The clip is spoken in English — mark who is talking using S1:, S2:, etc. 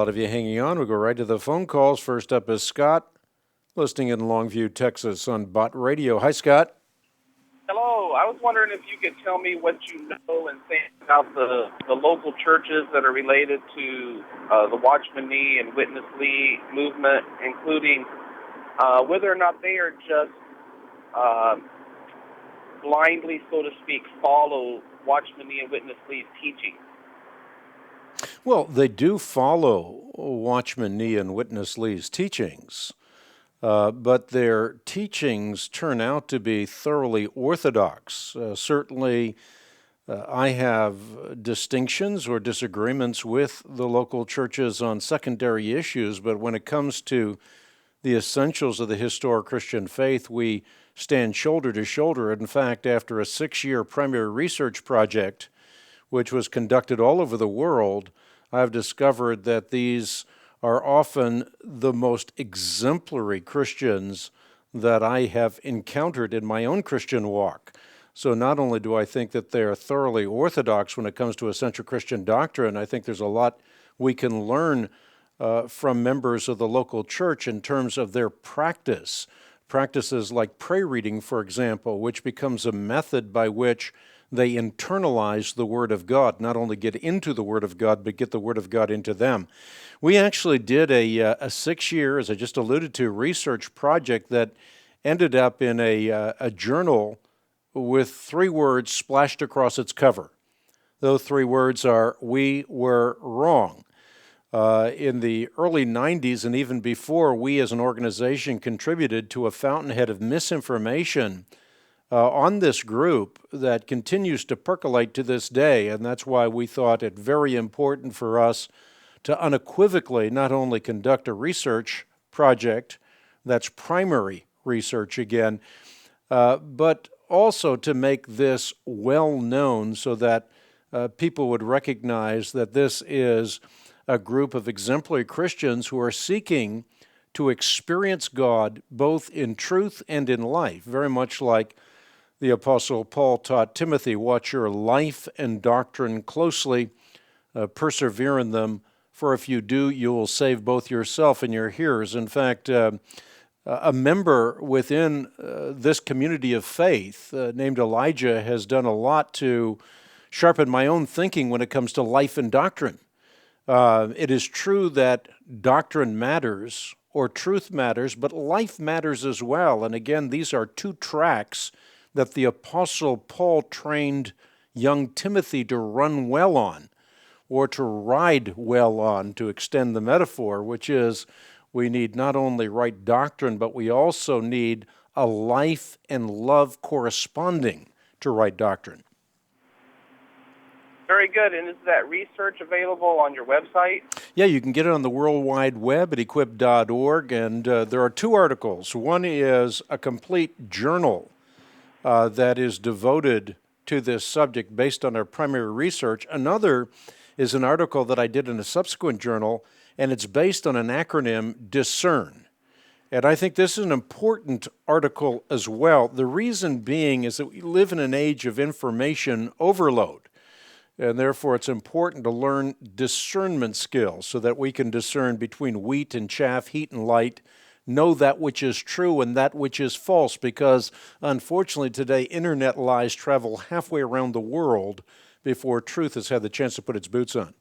S1: lot of you hanging on. We'll go right to the phone calls. First up is Scott, listening in Longview, Texas on Bot Radio. Hi, Scott.
S2: Hello. I was wondering if you could tell me what you know and think about the local churches that are related to the Watchman Nee and Witness Lee movement, including whether or not they are just blindly, so to speak, follow Watchman Nee and Witness Lee's teaching.
S1: Well, they do follow Watchman Nee and Witness Lee's teachings, but their teachings turn out to be thoroughly orthodox. Certainly, I have distinctions or disagreements with the local churches on secondary issues, but when it comes to the essentials of the historic Christian faith, we stand shoulder to shoulder. In fact, after a 6-year primary research project, which was conducted all over the world, I've discovered that these are often the most exemplary Christians that I have encountered in my own Christian walk. So not only do I think that they are thoroughly orthodox when it comes to essential Christian doctrine, I think there's a lot we can learn from members of the local church in terms of their practice. Practices like prayer reading, for example, which becomes a method by which they internalize the Word of God, not only get into the Word of God, but get the Word of God into them. We actually did a 6-year, as I just alluded to, research project that ended up in a journal with 3 words splashed across its cover. Those 3 words are, "We were wrong." In the early 90s and even before, we as an organization contributed to a fountainhead of misinformation on this group that continues to percolate to this day, and that's why we thought it very important for us to unequivocally not only conduct a research project that's primary research again, but also to make this well known so that people would recognize that this is a group of exemplary Christians who are seeking to experience God both in truth and in life, very much like the Apostle Paul taught Timothy, watch your life and doctrine closely, persevere in them, for if you do, you will save both yourself and your hearers. In fact, a member within this community of faith named Elijah has done a lot to sharpen my own thinking when it comes to life and doctrine. It is true that doctrine matters or truth matters, but life matters as well. And again, these are 2 tracks that the Apostle Paul trained young Timothy to run well on, or to ride well on, to extend the metaphor, which is we need not only right doctrine, but we also need a life and love corresponding to right doctrine.
S2: Very good. And is that research available on your website?
S1: Yeah, you can get it on the World Wide Web at equip.org, and there are 2 articles. One is a complete journal that is devoted to this subject based on our primary research. Another is an article that I did in a subsequent journal, and it's based on an acronym, DISCERN. And I think this is an important article as well. The reason being is that we live in an age of information overload. And therefore, it's important to learn discernment skills so that we can discern between wheat and chaff, heat and light, know that which is true and that which is false, because unfortunately today, internet lies travel halfway around the world before truth has had the chance to put its boots on.